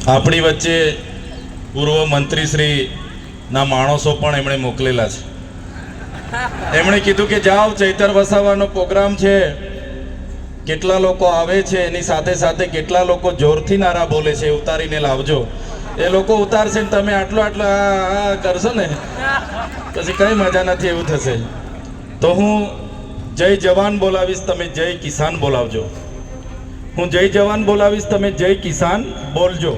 આપણી વચ્ચે પૂર્વ મંત્રીશ્રીના માણસો પણ એમણે મોકલેલા છે. એમણે કીધું કે જાઓ, ચૈતર વસાવાનો પ્રોગ્રામ છે, કેટલા લોકો આવે છે, એની સાથે સાથે કેટલા લોકો જોરથી નારા બોલે છે, ઉતારીને લાવજો. એ લોકો ઉતારશે ને તમે આટલું આ કરશો ને પછી કઈ મજા નથી, એવું થશે. તો હું જય જવાન બોલાવીશ, તમે જય કિસાન બોલાવજો. હું જય જવાન બોલાવીશ, તમે જય કિસાન બોલજો.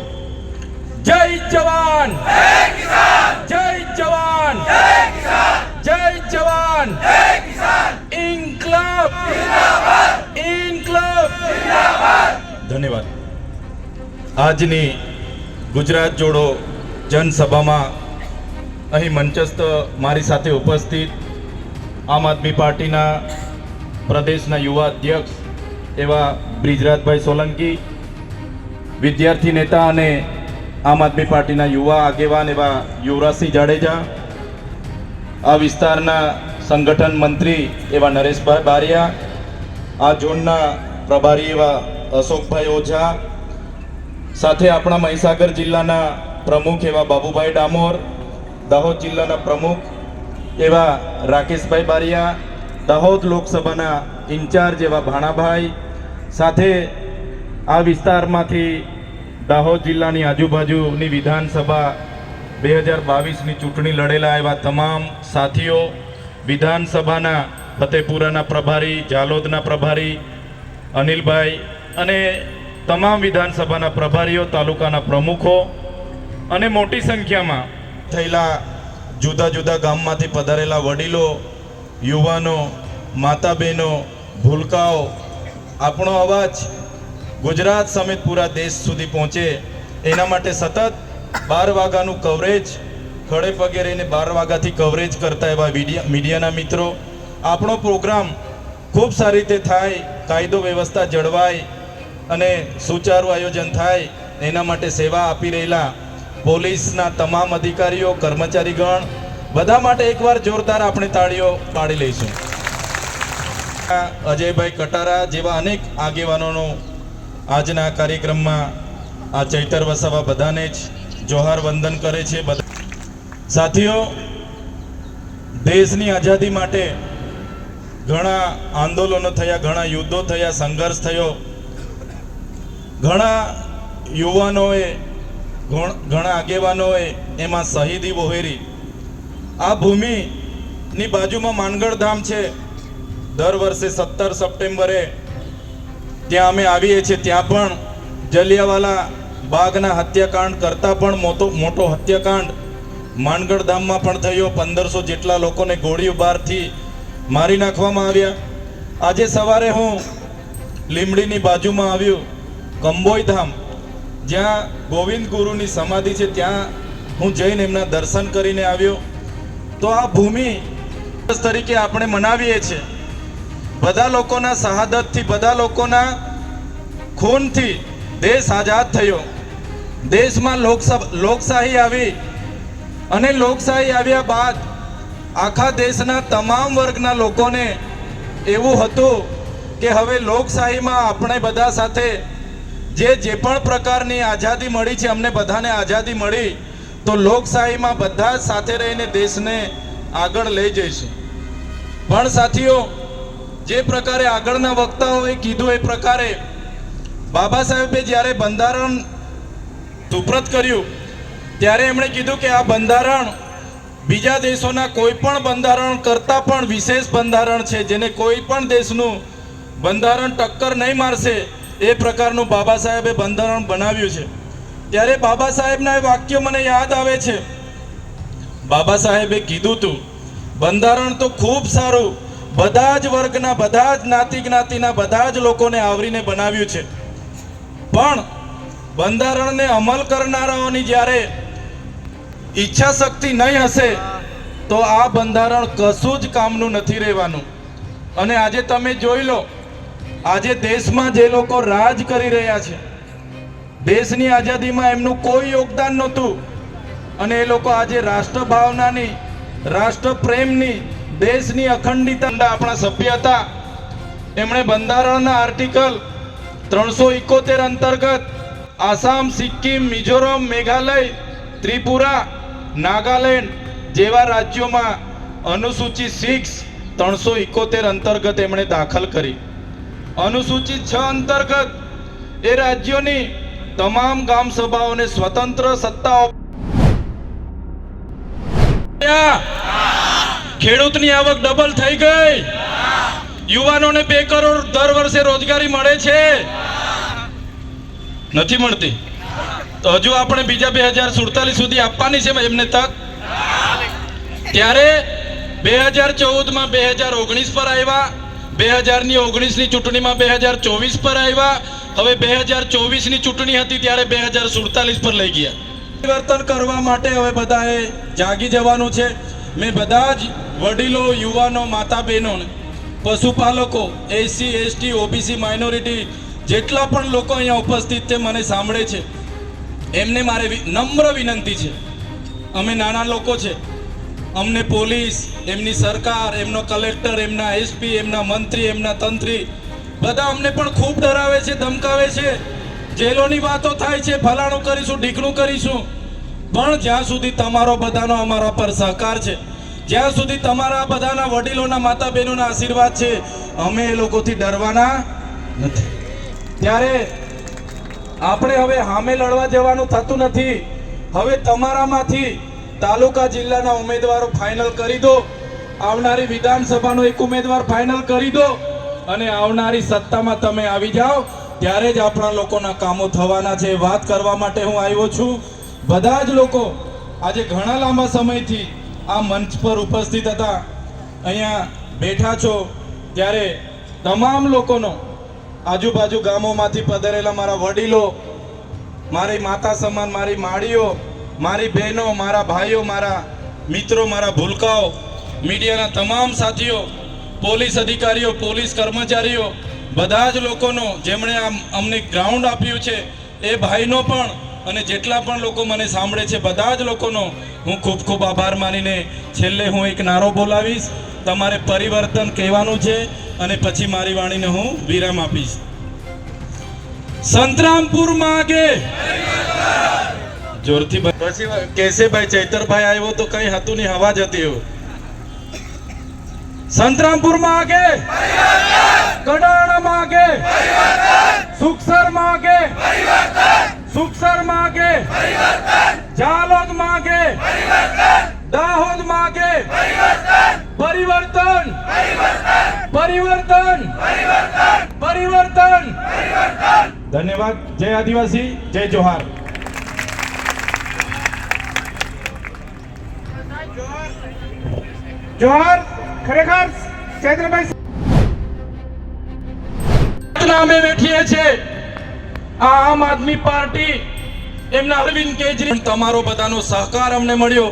જય જવાન, જય કિસાન, જય જવાન, જય કિસાન, જય જવાન, જય કિસાન, ઇન્કલાબ જિંદાબાદ, ઇન્કલાબ જિંદાબાદ. ધન્યવાદ. આજની ગુજરાત જોડો જનસભામાં અહીં મંચસ્થ મારી સાથે ઉપસ્થિત આમ આદમી પાર્ટીના પ્રદેશના યુવા અધ્યક્ષ એવા બ્રિજરાજભાઈ સોલંકી, વિદ્યાર્થી નેતા અને આમ આદમી પાર્ટીના યુવા આગેવાન એવા યુવરાજસિંહ જાડેજા, આ વિસ્તારના સંગઠન મંત્રી એવા નરેશભાઈ બારિયા, આ ઝોનના પ્રભારી એવા અશોકભાઈ ઓઝા, સાથે આપણા મહીસાગર જિલ્લાના પ્રમુખ એવા બાબુભાઈ ડામોર, દાહોદ જિલ્લાના પ્રમુખ એવા રાકેશભાઈ બારિયા, દાહોદ લોકસભાના ઇન્ચાર્જ એવા ભાણાભાઈ, સાથે આ વિસ્તારમાંથી દાહોદ જિલ્લાની આજુબાજુની વિધાનસભા 2022ની ચૂંટણી લડેલા એવા તમામ સાથીઓ, વિધાનસભાના ફતેપુરાના પ્રભારી, ઝાલોદના પ્રભારી અનિલભાઈ અને તમામ વિધાનસભાના પ્રભારીઓ, તાલુકાના પ્રમુખો અને મોટી સંખ્યામાં થયેલા જુદા જુદા ગામમાંથી પધારેલા વડીલો, યુવાનો, માતા બહેનો, ભૂલકાઓ, આપણો અવાજ ગુજરાત સમેત પૂરા દેશ સુધી પહોંચે એના માટે સતત 12 વાગ્યાનું કવરેજ, ખડે પગે રહીને 12 વાગ્યાથી કવરેજ કરતા એવા મીડિયાના મિત્રો, આપણો પ્રોગ્રામ ખૂબ સારી રીતે થાય, કાયદો વ્યવસ્થા જળવાય અને સુચારું આયોજન થાય એના માટે સેવા આપી રહેલા પોલીસના તમામ અધિકારીઓ, કર્મચારીગણ બધા માટે એકવાર જોરદાર આપણે તાળીઓ પાડી લઈશું. અજયભાઈ કટારા જેવા અનેક આગેવાનોનો આજના કાર્યક્રમમાં આ ચૈતર વસાવા બધાને જ જોહાર વંદન કરે છે. સાથીઓ, દેશની આઝાદી માટે ઘણા આંદોલનો થયા, ઘણા યુદ્ધો થયા, સંઘર્ષ થયો, ઘણા યુવાનોએ, ઘણા આગેવાનોએ એમાં શહીદી વહોરી. આ ભૂમિની બાજુમાં માનગઢ ધામ છે. દર વર્ષે 17 સપ્ટેમ્બરે ત્યાં અમે આવીએ છીએ. ત્યાં પણ જલિયાવાલા બાગના હત્યાકાંડ કરતાં પણ મોટો હત્યાકાંડ માનગઢ ધામમાં પણ થયો. 1500 જેટલા લોકોને ગોળીઓ બારથી મારી નાખવામાં આવ્યા. આજે સવારે હું લીમડીની બાજુમાં આવ્યું કંબોઈ ધામ, જ્યાં ગોવિંદ ગુરુની સમાધિ છે, ત્યાં હું જઈને એમના દર્શન કરીને આવ્યો. તો આ ભૂમિ તરીકે આપણે મનાવીએ છીએ. બધા લોકોના શહાદતથી, બધા લોકોના ખૂનથી દેશ આઝાદ થયો. દેશમાં લોકશાહી આવી અને લોકશાહી આવ્યા બાદ આખા દેશના તમામ વર્ગના લોકોને એવું હતું કે હવે લોકશાહીમાં આપણે બધા સાથે જે પણ પ્રકારની આઝાદી મળી છે, અમને બધાને આઝાદી મળી, તો લોકશાહીમાં બધા જ સાથે રહીને દેશને આગળ લઈ જઈશું. પણ સાથીઓ, જે પ્રકારે આગળના વક્તાઓએ કીધું એ પ્રકારે બાબા સાહેબે જ્યારે બંધારણ સુપ્રત કર્યું ત્યારે એમણે કીધું કે આ બંધારણ બીજા દેશોના કોઈ પણ બંધારણ કરતાં પણ વિશેષ બંધારણ છે, જેને કોઈ પણ દેશનું બંધારણ ટક્કર નહીં મારશે એ પ્રકારનું બાબા સાહેબે બંધારણ બનાવ્યું છે. ત્યારે બાબા સાહેબના એ વાક્યો મને યાદ આવે છે. બાબા સાહેબે કીધું હતું, બંધારણ તો ખૂબ સારું, બધા જ વર્ગના, બધા જ જ્ઞાતિના બધા જ લોકોને આવરીને બનાવ્યું છે, પણ બંધારણને અમલ કરનારાઓની જ્યારે ઈચ્છા શક્તિ નહીં હશે તો આ બંધારણ કશું જ કામનું નથી રહેવાનું. અને આજે તમે જોઈ લો, આજે દેશમાં જે લોકો રાજ કરી રહ્યા છે, દેશની આઝાદીમાં એમનું કોઈ યોગદાન નહોતું, અને એ લોકો આજે રાષ્ટ્ર ભાવનાની, રાષ્ટ્ર પ્રેમની, દેશની અખંડિતતા, આપણા સભ્ય હતા, એમણે બંધારણના આર્ટિકલ 371 અંતર્ગત આસામ, સિક્કિમ, મિઝોરમ, મેઘાલય, ત્રિપુરા, નાગાલેન્ડ જેવા રાજ્યોમાં અનુસૂચિત 6 371 અંતર્ગત એમણે દાખલ કરી. અનુસૂચિત 6 અંતર્ગત એ રાજ્યોની તમામ ગામ સભાઓને સ્વતંત્ર સત્તાઓ. ખેડૂતની આવક ડબલ થઈ ગઈ. યુવાનોને 2 કરોડ દર વર્ષે રોજગારી મળે છે, નથી મળતી? તો હજુ આપણે બીજા 2047 સુધી આપવાની છે એમને તક. ત્યારે 2014માં 2019 પર આવ્યા, 2019ની ચૂંટણીમાં 2024 પર આવ્યા, હવે 2024ની ચૂંટણી હતી ત્યારે 2047 પર લઈ ગયા. પરિવર્તન કરવા માટે હવે બધાએ જાગી જવાનું છે. મેં બધા જ વડીલો, યુવાનો, માતા બહેનોને, પશુપાલકો, એસસી, એસટી, ઓબીસી, માઇનોરિટી જેટલા પણ લોકો અહીંયા ઉપસ્થિત છે, મને સાંભળે છે, એમને મારે નમ્ર વિનંતી છે. અમે નાના લોકો છે, અમને પોલીસ, એમની સરકાર, એમનો કલેક્ટર, એમના એસપી, એમના મંત્રી, એમના તંત્રી બધા અમને પણ ખૂબ ડરાવે છે, ધમકાવે છે. જેલોની વાતો થાય છે, ફલાણું કરીશું, ઢીકણું કરીશું. પણ જ્યાં સુધી તમારો બધાનો અમારા પર સહકાર છે, જ્યાં સુધી તમારા બધાના વડીલોના, માતા બહેનોના આશીર્વાદ છે, અમે એ લોકોથી ડરવાના નથી. ત્યારે આપણે હવે સામે લડવા જવાનું થતું નથી. હવે તમારામાંથી તાલુકા જિલ્લાના ઉમેદવારો ફાઇનલ કરી દો. આવનારી વિધાનસભાનો એક ઉમેદવાર ફાઇનલ કરી દો અને આવનારી સત્તામાં તમે આવી જાઓ, ત્યારે જ આપણા લોકોના કામો થવાના છે. વાત કરવા માટે હું આવ્યો છું. બધા જ લોકો આજે ઘણા લાંબા સમયથી આ મંચ પર ઉપસ્થિત હતા, અહીંયા બેઠા છો, ત્યારે તમામ લોકોનો, આજુબાજુ ગામોમાંથી પધારેલા મારા વડીલો, મારી માતા સમાન મારી માળીઓ, મારી બહેનો, મારા ભાઈઓ, મારા મિત્રો, મારા ભૂલકાઓ, મીડિયાના તમામ સાથીઓ, પોલીસ અધિકારીઓ, પોલીસ કર્મચારીઓ, બધા જ લોકોનો જેમણે અમને ગ્રાઉન્ડ આપ્યું છે એ ભાઈનો પણ, અને જેટલા પણ લોકો મને સાંભળે છે બધા જ લોકોનો હું ખૂબ ખૂબ આભાર માનીને છેલ્લે હું એક નારો બોલાવીશ. તમારે પરિવર્તન કહેવાનું છે અને પછી મારી વાણીને હું વિરામ આપીશ. સંતરામપુર માં આગે જોરથી પછી કેસે ભાઈ ચૈતરભાઈ આવ્યો તો કઈ હતું નહીં, હવા જ હતી. સંતરામપુર માં આગે, કડાણા માં આગે, સુખસર માં આગે, સુખસર માં આગે, જાલોદ માં આગે, દાહોદ માં આગે. પરિવર્તન, પરિવર્તન, પરિવર્તન. ધન્યવાદ. જય આદિવાસી, જય જોહાર. જોહાર. ખરેખર ચૈત્રભાઈ અમે બેઠીએ છીએ. આ આમ આદમી પાર્ટી, એમના અરવિંદ કેજરીવાલ, તમારો બધાનો સહકાર અમને મળ્યો.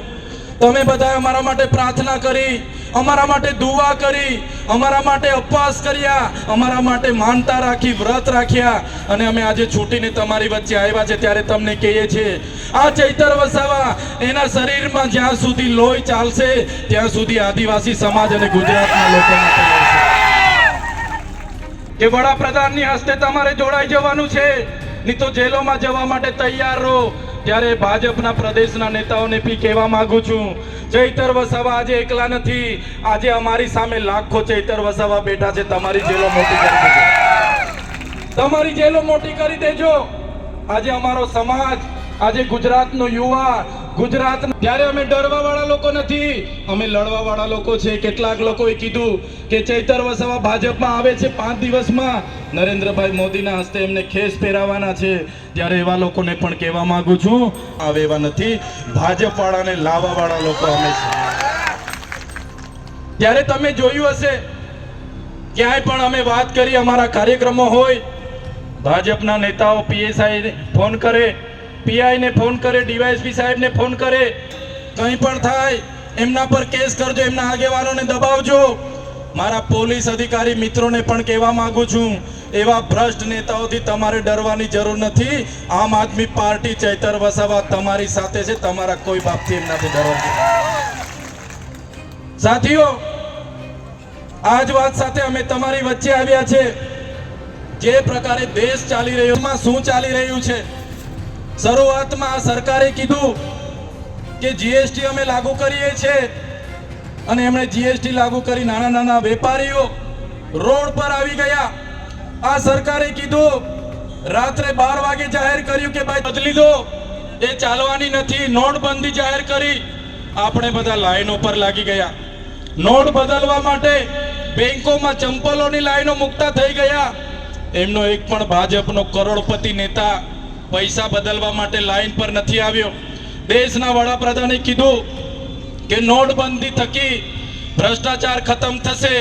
તમે બધા અમારા માટે પ્રાર્થના કરી, અમારા માટે દુઆ કરી, અમારા માટે ઉપવાસ કર્યા, અમારા માટે માનતા રાખી, વ્રત રાખ્યા, અને અમે આજે છૂટીને તમારી વચ્ચે આવ્યા છે. ત્યારે તમને કહીએ છીએ, આ ચૈતર વસાવા એના શરીરમાં જ્યાં સુધી લોહી ચાલશે ત્યાં સુધી આદિવાસી સમાજ અને ગુજરાતના લોકો માટે લડશે. કે વડાપ્રધાનની હસ્તે તમારે જોડાઈ જવાનું છે, નહીં તો જેલોમાં જવા માટે તૈયાર રહો. ત્યારે ભાજપના પ્રદેશના નેતાઓને બી કહેવા માંગુ છું, ચૈતર વસાવા આજે એકલા નથી. આજે અમારી સામે લાખો ચૈતર વસાવા બેઠા છે. તમારી જેલો મોટી કરી દેજો, તમારી જેલો મોટી કરી દેજો. આજે અમારો સમાજ, આજે ગુજરાતનો યુવા, ગુજરાત, ત્યારે અમે ડરવા વાળા લોકો નથી, અમે લડવા વાળા લોકો છે. કેટલાક લોકોએ કીધું કે ચૈતર વસાવા ભાજપમાં આવે છે 5 દિવસમાં, નરેન્દ્રભાઈ મોદીના હસ્તે એમને ખેસ પહેરાવાના છે. ત્યારે એવા લોકોને પણ કહેવા માંગુ છું, આવે એવા નથી, ભાજપ વાળાને લાવવા વાળા લોકો અમે છે. ત્યારે તમે જોયું હશે, ક્યાંય પણ અમે વાત કરી, અમારા કાર્યક્રમો હોય, ભાજપના નેતાઓ પીએસઆઈ ફોન કરે, પીઆઈ ને ફોન કરે, ડીવાયએસપી સાહેબને ફોન કરે, કંઈ પણ થાય એમના પર કેસ કરજો, એમના આગેવાનોને દબાવજો. મારા પોલીસ અધિકારી મિત્રોને પણ કહેવા માંગુ છું, એવા ભ્રષ્ટ નેતાઓથી તમારે ડરવાની જરૂર નથી. આમ આદમી પાર્ટી, ચૈતર વસાવા તમારી સાથે છે, તમારા કોઈ બાપથી એમનાથી ડરવાનું. સાથીઓ, આજ વાત સાથે અમે તમારી વચ્ચે આવ્યા છે. જે પ્રકારે દેશ ચાલી રહ્યો, શું ચાલી રહ્યું છે, શરૂઆતમાં આ સરકારે કીધું કે જીએસટી અમે લાગુ કરીએ છીએ અને એમણે જીએસટી લાગુ કરી નાના નાના વેપારીઓ રોડ પર આવી ગયા. આ સરકારે કીધું રાત્રે 12 વાગે જાહેર કર્યું કે ભાઈ બદલી દો, એ ચાલવાની નથી. નોટબંધી જાહેર કરી, આપણે બધા લાઈનો પર લાગી ગયા. નોટ બદલવા માટે બેંકોમાં ચંપલોની લાઈનો મુકતા થઈ ગયા. એમનો એક પણ ભાજપનો કરોડપતિ નેતા પૈસા બદલવા માટે લાઈન પર નથી આવ્યો. દેશના વડાપ્રધાને કીધું કે નોટબંધી થકી ભ્રષ્ટાચાર ખતમ થશે,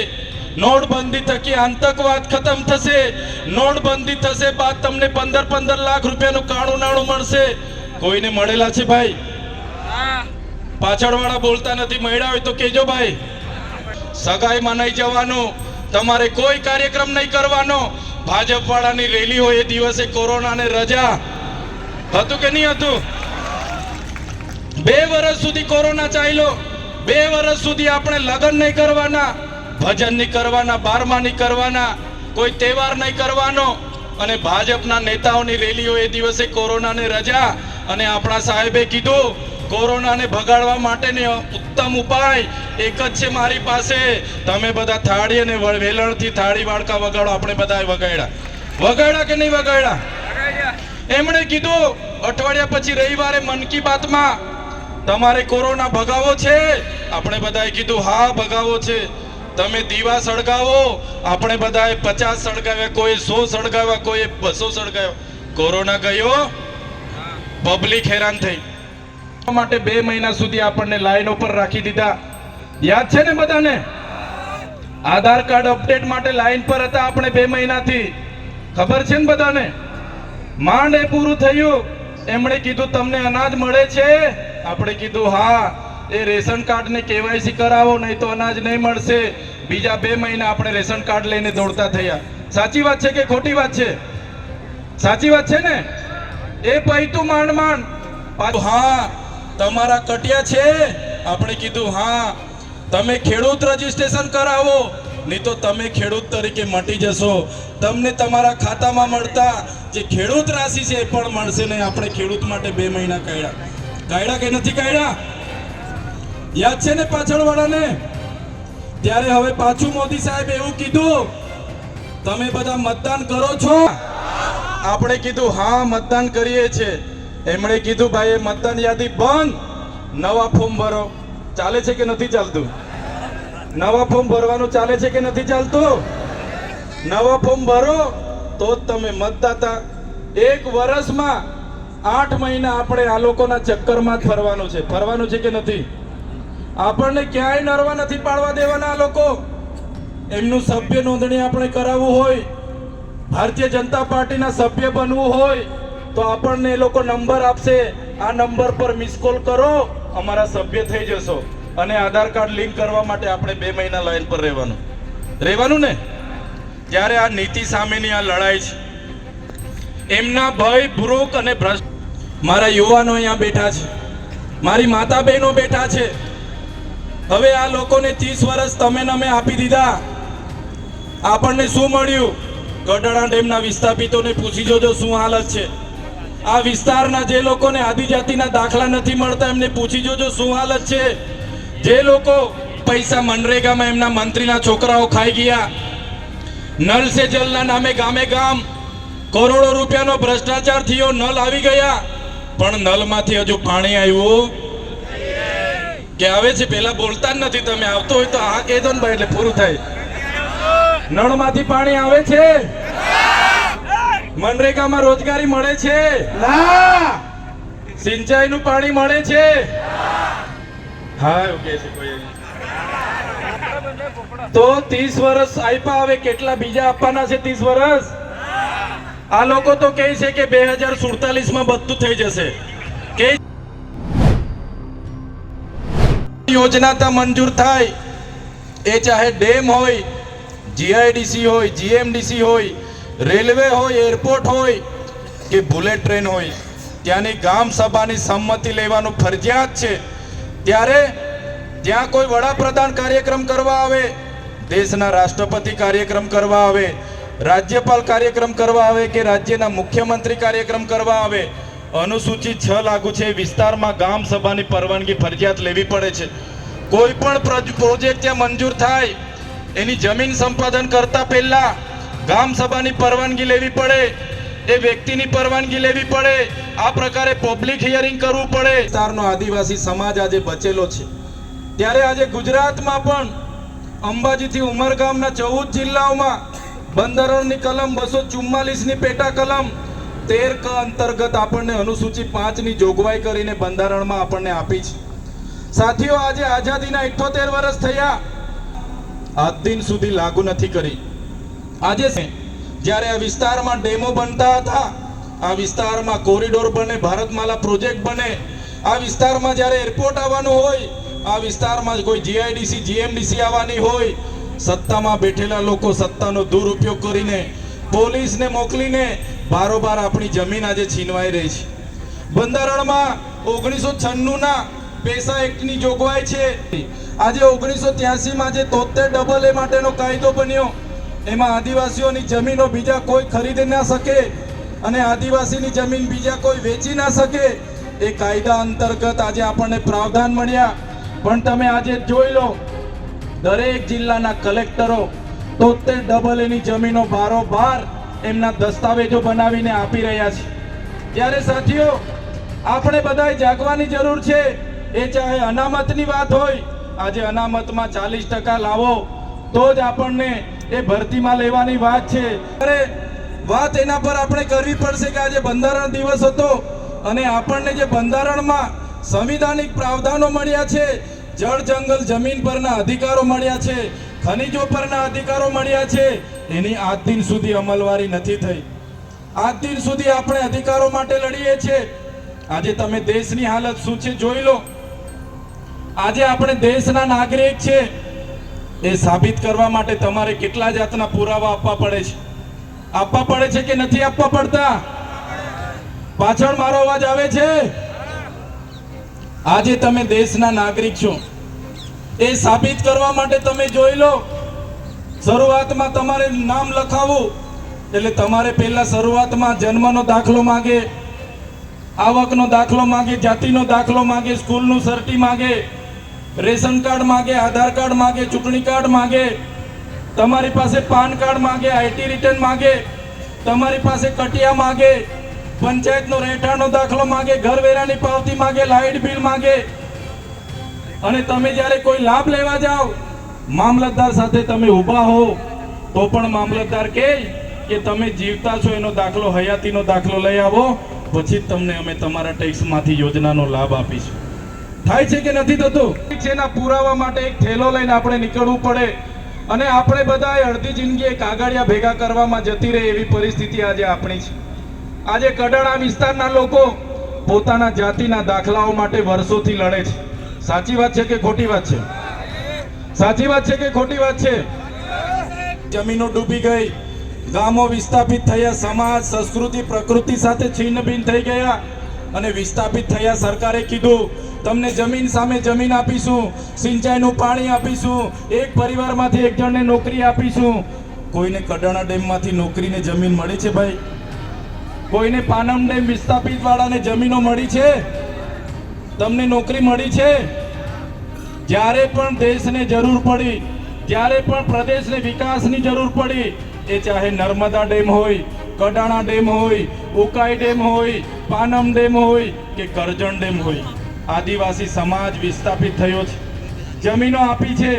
નોટબંધી થકી આતંકવાદ ખતમ થશે, નોટબંધી થશે બાદ તમને 15 લાખ રૂપિયાનું કાણું નાણું મળશે. કોઈને મળેલા છે ભાઈ? પાછળવાળા બોલતા નથી, મળ્યા હોય તો કેજો ભાઈ. સગાઈમાં નહીં જવાનું, તમારે કોઈ કાર્યક્રમ નહીં કરવાનો. ભાજપ વાળાની રેલી હોય એ દિવસે કોરોનાને રજા હતું કે નહીં હતું? 2 વર્ષ સુધી કોરોના ચાલ્યો. 2 વર્ષ સુધી આપણે લગ્ન નહીં કરવાના, ભજન નહીં કરવાના, 12મા નહીં કરવાના, કોઈ તહેવાર નહીં કરવાનો. અને ભાજપના નેતાઓની રેલી હોય એ દિવસે કોરોનાને રજા. અને આપણા સાહેબે કીધું કોરોનાને ભગાડવા માટેનો ઉત્તમ ઉપાય એક જ છે મારી પાસે. તમે બધા થાળી અને વેલણથી થાળી વાડકા વગાડો. આપણે બધા વગાડ્યા કે નહીં વગાડ્યા? એમણે કીધું અઠવાડિયા પછી રવિવારે મન કી બાતમાં તમારે કોરોના ભગાવો છે. આપણે બધાએ કીધું હા ભગાવો છે. તમે દીવા સળગાવો. આપણે બધાએ 50 સળગાવ્યા, કોઈ 100 સળગાવ્યા, કોઈ 200 સળગાવ્યા. કોરોના ગયો, પબ્લિક હેરાન થઈ. માટે 2 મહિના સુધી આપણને લાઈનો પર રાખી દીધા. યાદ છે ને બધાને? આધાર કાર્ડ અપડેટ માટે લાઈન પર હતા આપણે 2 મહિનાથી. ખબર છે ને બધાને? માંડ એ પૂરું થયું. એમણે કીધું તમને અનાજ મળે છે. આપણે કીધું હા. એ રેશન કાર્ડ ને કેવાયસી કરાવો, નહીં તો અનાજ નહીં મળશે. બીજા 2 મહિના આપણે રેશન કાર્ડ લઈને દોડતા થયા. સાચી વાત છે કે ખોટી વાત છે? સાચી વાત છે ને? એ પૈતું માંડ માંડ. હા તમારા કટિયા છે. આપણે કીધું હા. તમે ખેડૂત રજીસ્ટ્રેશન કરાવો, નહીં તો તમે ખેડૂત તરીકે મટી જશો. તમને તમારા ખાતામાં મળતા જે ખેડૂત રાશિ છે એ પણ મળશે નહીં. આપણે ખેડૂત માટે 2 મહિના કાઢ્યા કે નથી કાઢ્યા? યાદ છે ને પાછળવાળાને? ત્યારે હવે પાછું મોદી સાહેબ એવું કીધું તમે બધા મતદાન કરો છો? આપણે કીધું હા મતદાન કરીએ છીએ. એમણે કીધું ભાઈ એ મતદાન યાદી બંધ, નવા ફોર્મ ભરો. ચાલે છે કે નથી ચાલતું? નવા ફોર્મ ભરવાનું ચાલે છે કે નથી ચાલતું? નવા ફોર્મ ભરો તો જ તમે મતદાતા. 1 વર્ષમાં 8 મહિના આપણે આ લોકોના ચક્કરમાં જ ફરવાનું છે. ફરવાનું છે કે નથી? આપણને ક્યાંય નરવા નથી પાડવા દેવાના. આ લોકો એમનું સભ્ય નોંધણી આપણે કરાવવું હોય, ભારતીય જનતા પાર્ટીના સભ્ય બનવું હોય તો આપણને એ લોકો નંબર આપશે. આ નંબર પર મિસ કોલ કરો, અમારા સભ્ય થઈ જશો. અને આધાર કાર્ડ લિંક કરવા માટે આપણે 2 મહિના લાઈન પર રહેવાનું ને? ત્યારે આ નીતિ સામેની આ લડાઈ છે. એમના ભય ભૂખ અને ભ્રષ્ટ. મારા યુવાનો અહીંયા બેઠા છે, મારી માતા બહેનો બેઠા છે. હવે આ લોકોને 30 વર્ષ તમે અમે આપી દીધા. આપણને શું મળ્યું? ગઢડા ડેમના વિસ્થાપિતોને પૂછી જોજો શું હાલત છે. આ વિસ્તારના જે લોકોને આદિજાતિના દાખલા નથી મળતા એમને પૂછી જોજો શું હાલત છે. જે લોકો પૈસા મનરેગામાં એમના મંત્રીના છોકરાઓ ખાઈ ગયા. નલ સે જલના નામે ગામે ગામ કરોડો રૂપિયાનો ભ્રષ્ટાચાર થયો. નલ આવી ગયા પણ નલમાંથી હજુ પાણી આવ્યું કે આવે છે? પેલા બોલતા જ નથી. તમે આવતો હોય તો આ કહી દો ને ભાઈ, એટલે પૂરું થાય. નળમાંથી પાણી આવે છે? મનરેગામાં રોજગારી મળે છે? સિંચાઈનું પાણી મળે છે? હા એવું કે છે કોઈ. તો 30 વર્ષ આપ્યા, હવે કેટલા બીજા આપવાના છે? 30 વર્ષ. આ લોકો તો કહે છે કે 2047માં બધું થઈ જશે. કે યોજના મંજૂર થાય, એ ચાહે ડેમ હોય, જીઆઈડીસી હોય, જીએમડીસી હોય, રેલવે હોય, એરપોર્ટ હોય કે બુલેટ ટ્રેન હોય, ત્યાંની ગામ સભાની સંમતિ લેવાનું ફરજિયાત છે. ત્યારે ત્યાં કોઈ વડાપ્રધાન કાર્યક્રમ કરવા આવે, દેશના રાષ્ટ્રપતિ કાર્યક્રમ કરવા આવે, રાજ્યપાલ કાર્યક્રમ કરવા આવે કે રાજ્યના મુખ્યમંત્રી કાર્યક્રમ કરવા આવે, અનુસૂચિત 6 લાગુ છે એ વિસ્તારમાં ગામ સભાની પરવાનગી ફરજિયાત લેવી પડે છે. કોઈ પણ પ્રોજેક્ટ ત્યાં મંજૂર થાય એની જમીન સંપાદન કરતા પહેલા ગામ સભાની પરવાનગી લેવી પડે, એ વ્યક્તિની પરવાનગી લેવી પડે. આ પ્રકારે પબ્લિક હિયરિંગ કરવું પડે. વિસ્તારનો આદિવાસી સમાજ આજે બચેલો છે. ત્યારે આજે ગુજરાતમાં પણ અંબાજીથી ઉમરગામના 14 જિલ્લાઓમાં બંધારણની કલમ 244ની પેટા કલમ 13 ક અંતર્ગત આપણને અનુસૂચિ 5 ની જોગવાઈ કરીને બંધારણમાં આપણને આપી છે. સાથીઓ, આજે આઝાદીના 78 વર્ષ થયા, આજ દિન સુધી લાગુ નથી કરી. આજે જ્યારે આ વિસ્તારમાં ડેમો બનતા હતા, આ વિસ્તારમાં કોરિડોર બને, ભારતમાલા પ્રોજેક્ટ બને, આ વિસ્તારમાં જ્યારે એરપોર્ટ આવવાનું હોય, આ વિસ્તારમાં કોઈ જીઆઈડીસી જીએમડીસી આવવાની હોય, સત્તામાં બેઠેલા લોકો સત્તાનો દુરુપયોગ કરીને પોલીસને મોકલીને બારોબાર આપણી જમીન આજે છીનવાઈ રહી છે. બંધારણમાં 1996ના પેસા એક્ટની જોગવાઈ છે. આજે 1983માં જે 73 AA માટેનો કાયદો બન્યો, એમાં આદિવાસીઓની જમીનો બીજા કોઈ ખરીદી ના શકે અને આદિવાસીની જમીન બીજા કોઈ વેચી ના શકે, એ કાયદા અંતર્ગત આજે આપણને પ્રાવધાન મળ્યા. પણ તમે આજે જોઈ લો, દરેક જિલ્લાના કલેક્ટરો 73 AA ની જમીનો બારોબાર એમના દસ્તાવેજો બનાવીને આપી રહ્યા છે. ત્યારે સાથીઓ, આપણે બધાએ જાગવાની જરૂર છે. એ ચાહે અનામતની વાત હોય, આજે અનામતમાં 40% લાવો તો જ આપણને એ ભરતીમાં લેવાની વાત છે. અરે વાત એના પર આપણે કરવી પડશે કે આજે બંધારણ દિવસ હતો અને આપણને જે બંધારણમાં સંવિધાનિક પ્રાવધાનો મળ્યા છે, જળ જંગલ જમીન પરના અધિકારો મળ્યા છે, ખનિજો પરના અધિકારો મળ્યા છે, એની આજ દિન સુધી અમલવારી નથી થઈ. આજ દિન સુધી આપણે અધિકારો માટે લડીએ છીએ. આજે તમે દેશની હાલત શું છે જોઈ લો. આજે આપણે દેશના નાગરિક છે, એ સાબિત કરવા માટે તમારે કેટલા જાતના પુરાવા આપવા પડે છે? આપવા પડે છે કે નથી આપવા પડતા? પાછળ મારો અવાજ આવે છે? આજે તમે દેશના નાગરિક છો, એ સાબિત કરવા માટે તમે જોઈ લો, શરૂઆતમાં તમારે નામ લખાવવું એટલે તમારે પહેલા શરૂઆતમાં જન્મનો દાખલો માંગે, આવકનો દાખલો માંગે, જાતિનો દાખલો માંગે, સ્કૂલનું સર્ટી માંગે, રેશન કાર્ડ માંગે, આધાર કાર્ડ માંગે, ચૂંટણી કાર્ડ માંગે, તમારી પાસે પાન કાર્ડ માંગે, આઈટી રિટર્ન માંગે, તમારી પાસે કટિયા માંગે, પંચાયતનો રહેઠાણનો દાખલો માંગે, ઘરવેરાની પાવતી માંગે, લાઇટ બિલ માંગે. અને તમે જ્યારે કોઈ લાભ લેવા જાઓ, મામલતદાર સાથે તમે ઊભા હો તો પણ મામલતદાર કહે કે તમે જીવતા છો એનો દાખલો, હયાતીનો દાખલો લઈ આવો, પછી જ તમને અમે તમારા ટેક્સમાંથી યોજનાનો લાભ આપીશું. થાય છે કે નથી થતું? એના પુરાવા માટે એક થેલો લઈને આપણે નીકળવું પડે અને આપણે બધાએ અડધી જિંદગી કાગળિયા ભેગા કરવામાં જતી રહે એવી પરિસ્થિતિ આજે આપણી છે. આજે કડાણા વિસ્તારના લોકો પોતાના જાતિના દાખલાઓ માટે વર્ષોથી લડે છે. સાચી વાત છે કે ખોટી વાત છે? સાચી વાત છે કે ખોટી વાત છે? જમીનો ડૂબી ગઈ, ગામો વિસ્થાપિત થયા, સમાજ સંસ્કૃતિ પ્રકૃતિ સાથે છિન્ન ભિન્ન થઈ ગયા અને વિસ્થાપિત થયા. સરકારે કીધું તમને જમીન સામે જમીન આપીશું, સિંચાઈનું પાણી આપીશું, એક પરિવારમાંથી એક જણને નોકરી આપીશું. કોઈને કડાણા ડેમમાંથી નોકરીને જમીન મળી છે ભાઈ? કોઈને પાનમ ડેમ વિસ્થાપિત વાળાને જમીનો મળી છે? તમને નોકરી મળી છે? જ્યારે પણ દેશને જરૂર પડી, જ્યારે પણ પ્રદેશને વિકાસની જરૂર પડી, એ ચાહે નર્મદા ડેમ હોય, કડાણા ડેમ હોય, ઉકાઈ ડેમ હોય, પાનમ ડેમ હોય કે કરજણ ડેમ હોય, આદિવાસી સમાજ વિસ્થાપિત થયો છે, જમીનો આપી છે.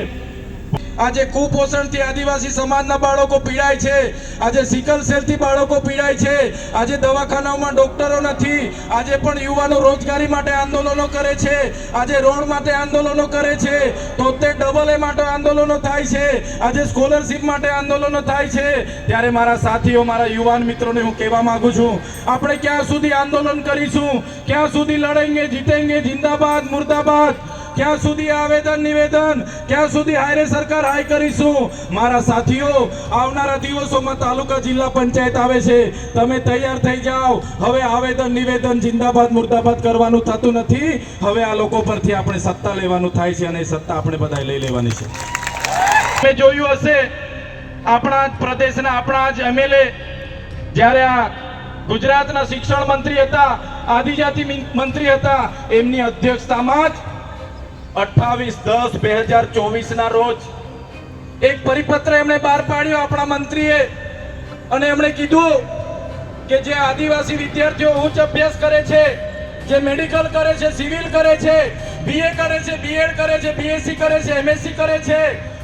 આજે કુપોષણથી આદિવાસી સમાજના બાળકો પીડાય છે, આજે સિકલ સેલથી બાળકો પીડાય છે, આજે દવાખાનાઓમાં ડોક્ટરો નથી, આજે પણ યુવાનો રોજગારી માટે આંદોલનો કરે છે, આજે રોડ માટે આંદોલનો કરે છે, 73 AA માટે આંદોલનો થાય છે, આજે સ્કોલરશિપ માટે આંદોલનો થાય છે. ત્યારે મારા સાથીઓ, મારા યુવાન મિત્રોને હું કહેવા માંગુ છું, આપણે ક્યાં સુધી આંદોલન કરીશું? ક્યાં સુધી લડેંગે જીતેંગે, જિંદાબાદ મુર્દાબાદ? ક્યાં સુધી આવેદન નિવેદન, ક્યાં સુધી હાયરે સરકાર હાય કરીશું? મારા સાથીઓ, આવનારા દિવસોમાં તાલુકા જિલ્લા પંચાયત આવે છે, તમે તૈયાર થઈ જાઓ. હવે આવેદન નિવેદન જિંદાબાદ મુર્દાબાદ કરવાનું થતું નથી. હવે આ લોકો પરથી આપણે સત્તા લેવાનું થાય છે અને એ સત્તા આપણે બધાએ લઈ લેવાની છે. તમે જોયું હશે, આપણા જ પ્રદેશના આપણા જ MLA જ્યારે આ ગુજરાતના શિક્ષણ મંત્રી હતા, આદિજાતિ મંત્રી હતા, એમની અધ્યક્ષતામાં જ 28/10/2024 ના રોજ એક પરિપત્ર એમણે બહાર પાડ્યો આપણા મંત્રીએ, અને એમણે કીધું કે જે આદિવાસી વિદ્યાર્થીઓ ઉચ્ચ અભ્યાસ કરે છે, જે મેડિકલ કરે છે, સિવિલ કરે છે, બીએ કરે છે, બીએડ કરે છે, બીએસસી કરે છે, એમએસસી કરે છે,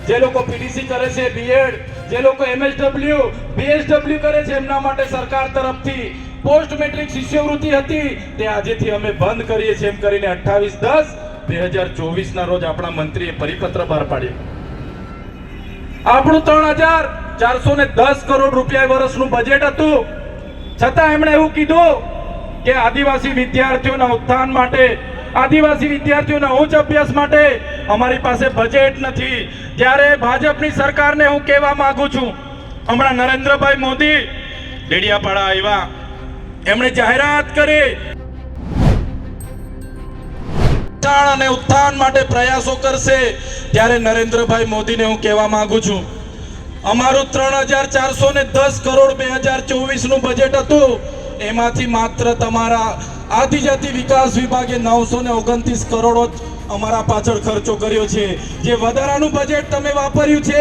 જે લોકો પીડીસી કરે છે, બીએડ, જે લોકો એમએસડબલ્યુ, બીએસડબલ્યુ કરે છે, એમના માટે સરકાર તરફથી પોસ્ટ મેટ્રિક શિષ્યવૃત્તિ હતી, તે આજેથી અમે બંધ કરીએ છીએ એમ કરીને 28/10/2024 ના રોજ આપણા મંત્રીએ પરિપત્ર બહાર પાડ્યો. આપણું 3,410 કરોડ રૂપિયા વર્ષનું બજેટ હતું, છતાં એમણે એવું કીધું કે આદિવાસી વિદ્યાર્થીઓના ઉત્થાન માટે, આદિવાસી વિદ્યાર્થીઓના ઉચ્ચ અભ્યાસ માટે અમારી પાસે બજેટ નથી. ત્યારે ભાજપની સરકારને હું કહેવા માંગુ છું, હમણાં નરેન્દ્રભાઈ મોદી ડેડિયાપાડા આવ્યા, એમણે જાહેરાત કરી અને ઉત્થાન માટે પ્રયાસો કરશે. ત્યારે નરેન્દ્રભાઈ મોદીને હું કહેવા માંગુ છું, અમારું 3,410 કરોડ 2024 નું બજેટ હતું, એમાંથી માત્ર તમારા આદિજાતિ વિકાસ વિભાગે 929 કરોડ અમારા પાછળ ખર્ચો કર્યો છે. જે વધારાનું બજેટ તમે વાપર્યું છે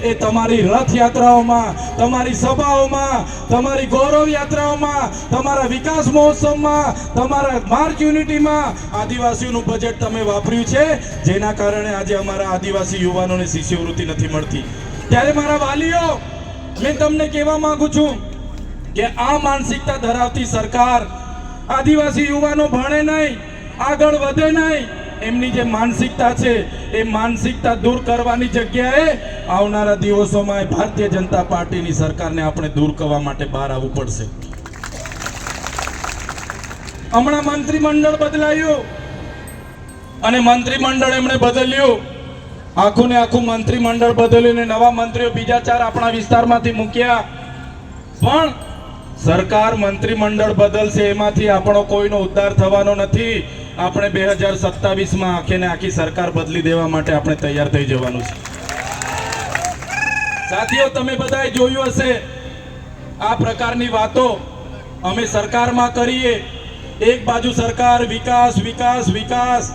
એ તમારી રથયાત્રાઓમાં, તમારી સભાઓમાં, તમારી ગૌરવ યાત્રાઓમાં, તમારા વિકાસ મહોત્સવમાં, તમારા માર્ચ યુનિટીમાં આદિવાસીઓનું બજેટ તમે વાપર્યું છે, જેના કારણે આજે અમારા આદિવાસી યુવાનોને શિષ્યવૃત્તિ નથી મળતી. ત્યારે મારા વાલીઓ, મેં તમને કહેવા માંગુ છું કે આ માનસિકતા ધરાવતી સરકાર આદિવાસી યુવાનો ભણે નહીં, આગળ વધે નહીં, એમની જે માનસિકતા છે એ માનસિકતા દૂર કરવાની જગ્યાએ આવનારા દિવસોમાં ભારતીય જનતા પાર્ટીની સરકારને આપણે દૂર કરવા માટે બહાર આવવું પડશે. હમણાં મંત્રીમંડળ બદલાયું અને મંત્રીમંડળ એમણે બદલ્યું, આખું ને આખું મંત્રીમંડળ બદલ્યું ને નવા મંત્રીઓ બીજા 4 આપણા વિસ્તારમાંથી મૂક્યા. પણ સરકાર મંત્રીમંડળ બદલશે, એમાંથી આપણો કોઈનો ઉદ્ધાર થવાનો નથી. આપણે 2027માં આખે ને આખી સરકાર બદલી દેવા માટે આપણે તૈયાર થઈ જવાનું છે. સાથીઓ, તમે બધાએ જોયું હશે આ પ્રકારની વાતો અમે સરકારમાં કરીએ. એક બાજુ સરકાર વિકાસ વિકાસ વિકાસ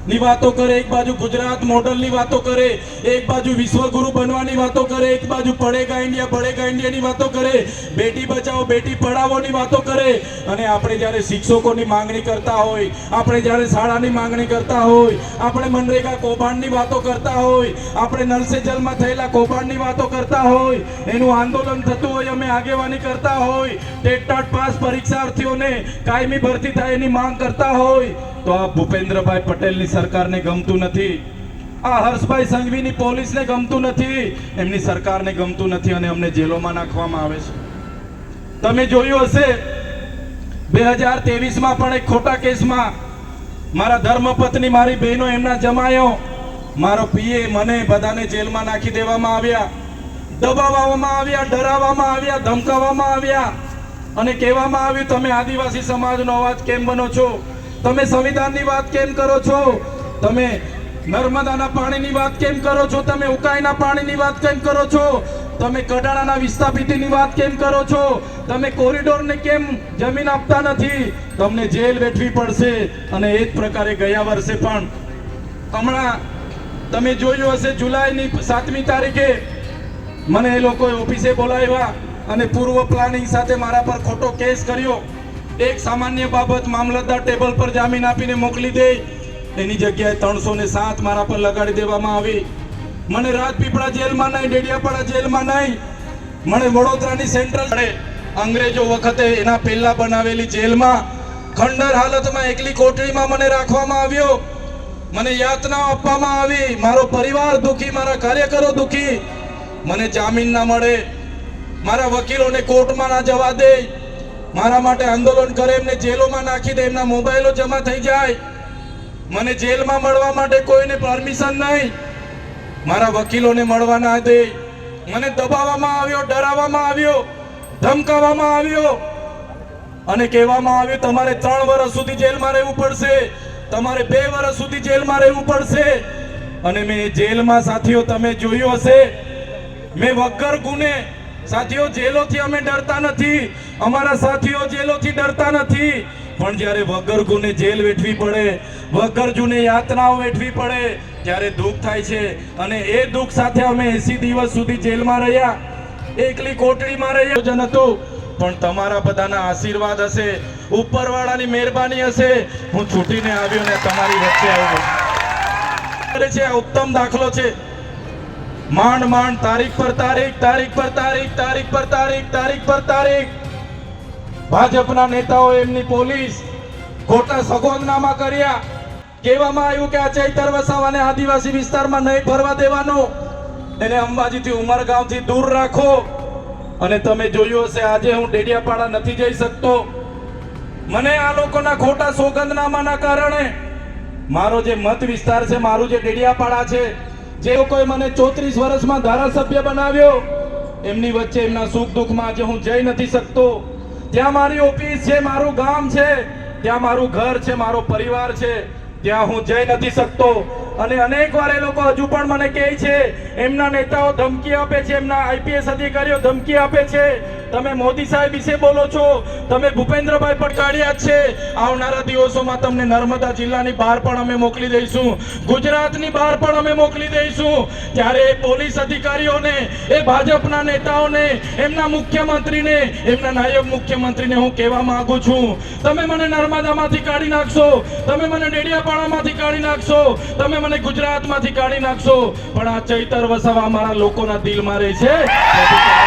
ની વાતો કરે, એક બાજુ ગુજરાત મોડલની વાતો કરે, એક બાજુ વિશ્વગુરુ બનવાની વાતો કરે, એક બાજુ પડેગા ઇન્ડિયાની વાતો કરે, બેટી બચાવો બેટી પઢાવોની વાતો કરે, અને આપણે જ્યારે શિક્ષકોની માંગણી કરતા હોય, આપણે જ્યારે શાળાની માંગણી કરતા હોય, આપણે મનરેગા કૌભાંડની વાતો કરતા હોય, આપણે નલ સે જલમાં થયેલા કૌભાંડની વાતો કરતા હોય, એનું આંદોલન થતું હોય, અમે આગેવાની કરતા હોય, ટેટ પાસ પરીક્ષાર્થીઓને કાયમી ભરતી થાય એની માંગ કરતા હોય, તો આ ભૂપેન્દ્રભાઈ પટેલની સરકારને ગમતું નથી, આ હર્ષભાઈ સંઘવીની પોલીસને ગમતું નથી, એમની સરકારને ગમતું નથી, અને અમને જેલોમાં નાખવામાં આવે છે. તમે જોયું હશે 2023માં પણ એક ખોટા કેસમાં મારા ધર્મપત્ની, મારી બહેનો, એમના જમાયો, મારો પીએ, મને બધાને જેલમાં નાખી દેવામાં આવ્યા, દબાવવામાં આવ્યા, ડરાવવામાં આવ્યા, ધમકાવવામાં આવ્યા, અને કહેવામાં આવ્યું તમે આદિવાસી સમાજનો અવાજ કેમ બનો છો, તમે સંવિધાનની વાત કેમ કરો છો, તમે નર્મદાના પાણીની વાત કેમ કરો છો, તમે ઉકાઈના પાણીની વાત કેમ કરો છો, તમે કડાણાના વિસ્થાપિતની વાત કેમ કરો છો, તમે કોરિડોરને કેમ જમીન આપતા નથી, તમને જેલ વેઠવી પડશે. અને એ જ પ્રકારે ગયા વર્ષે પણ હમણાં તમે જોયું હશે જુલાઈની 7મી તારીખે મને એ લોકોએ ઓફિસે બોલાવ્યા અને પૂર્વ પ્લાનિંગ સાથે મારા પર ખોટો કેસ કર્યો. એક સામાન્ય બાબત મામલતદાર ટેબલ પર જામીન આપીને મોકલી દે, એની જગ્યાએ 307 મારા પર લગાડી દેવામાં આવી. મને રાજપીપળા જેલમાં નહીં, ડેડિયાપાડા જેલમાં નહીં, મને વડોદરાની સેન્ટ્રલ અંગ્રેજો વખતે એના પહેલા બનાવેલી જેલમાં ખંડર હાલતમાં એકલી કોટડીમાં મને રાખવામાં આવ્યો, મને યાતનાઓ આપવામાં આવી, મારો પરિવાર દુખી, મારા કાર્યકરો દુખી, મને જામીન ના મળે, મારા વકીલોને કોર્ટમાં ના જવા દે, મારા માટે આંદોલન કરે એમને જેલોમાં નાખી દે, એમના મોબાઈલો જમા થઈ જાય, મને જેલમાં મળવા માટે કોઈને પરમિશન નહીં, મારા વકીલોને મળવા ના દે, મને દબાવવામાં આવ્યો, ડરાવવામાં આવ્યો, ધમકાવવામાં આવ્યો, અને કહેવામાં આવ્યું તમારે 3 વર્ષ સુધી જેલમાં રહેવું પડશે, તમારે 2 વર્ષ સુધી જેલમાં રહેવું પડશે. અને મેં જેલમાં, સાથીઓ તમે જોયું હશે, મેં વગર ગુને સાથીઓ, જેલોથી અમે ડરતા નથી, અમારા સાથીઓ જેલોથી ડરતા નથી, પણ જ્યારે વગર ગુને જેલ વેઠવી પડે, વગર જૂને યાતનાઓ વેઠવી પડે, ત્યારે દુઃખ થાય છે. અને એ દુઃખ સાથે અમે 80 દિવસ સુધી જેલમાં રહ્યા, એકલી કોટડીમાં રહ્યા. જન હતું, પણ તમારા બધાના આશીર્વાદ હશે, ઉપરવાળાની મહેરબાની હશે, હું છૂટીને આવ્યો ને તમારી વચ્ચે આવ્યો છે. આ ઉત્તમ દાખલો છે. માંડ માંડ તારીખ પર તારીખ, તારીખ પર તારીખ, તારીખ પર તારીખ, તારીખ પર તારીખ, ભાજપના નેતાઓ, એમની પોલીસ ખોટા સગોંદનામા કર્યા. કહેવામાં આવ્યું કે આ ચૈતર વસાવાને આદિવાસી વિસ્તારમાં નહીં ફરવા દેવાનો, એને અંબાજીથી ઉમરગાંવથી દૂર રાખો. અને તમે જોયું હશે, આજે હું ડેડિયાપાડા નથી જઈ શકતો. મને આ લોકોના ખોટા સોગંદનામાના કારણે મારો જે મત વિસ્તાર છે, મારું જે ડેડિયાપાડા છે, જે લોકોએ મને 34 વર્ષમાં ધારાસભ્ય બનાવ્યો, એમની વચ્ચે એમના સુખ દુઃખમાં આજે હું જઈ નથી શકતો. ત્યાં મારી ઓફિસ છે, મારું ગામ છે, ત્યાં મારું ઘર છે, મારો પરિવાર છે, ત્યાં હું જઈ નથી શકતો. અને અનેક વાર એ લોકો હજુ પણ મને કહે છે, એમના નેતાઓ ધમકી આપે છે, એમના આઈપીએસ અધિકારીઓ ધમકી આપે છે, તમે મોદી સાહેબ વિશે બોલો છો, તમે ભૂપેન્દ્રભાઈ પણ કાઢ્યા જ છે, આવનારા દિવસોમાં તમને નર્મદા જિલ્લાની બહાર પણ અમે મોકલી દઈશું, ગુજરાતની બહાર પણ અમે મોકલી દઈશું. ત્યારે એ પોલીસ અધિકારીઓને, એ ભાજપના નેતાઓને, એમના મુખ્યમંત્રીને, એમના નાયબ મુખ્યમંત્રીને હું કહેવા માંગુ છું, તમે મને નર્મદામાંથી કાઢી નાખશો, તમે મને ડેડિયાપાડામાંથી કાઢી નાખશો, તમે મને ગુજરાતમાંથી કાઢી નાખશો, પણ આ ચૈતર વસાવા અમારા લોકોના દિલમાં રહે છે.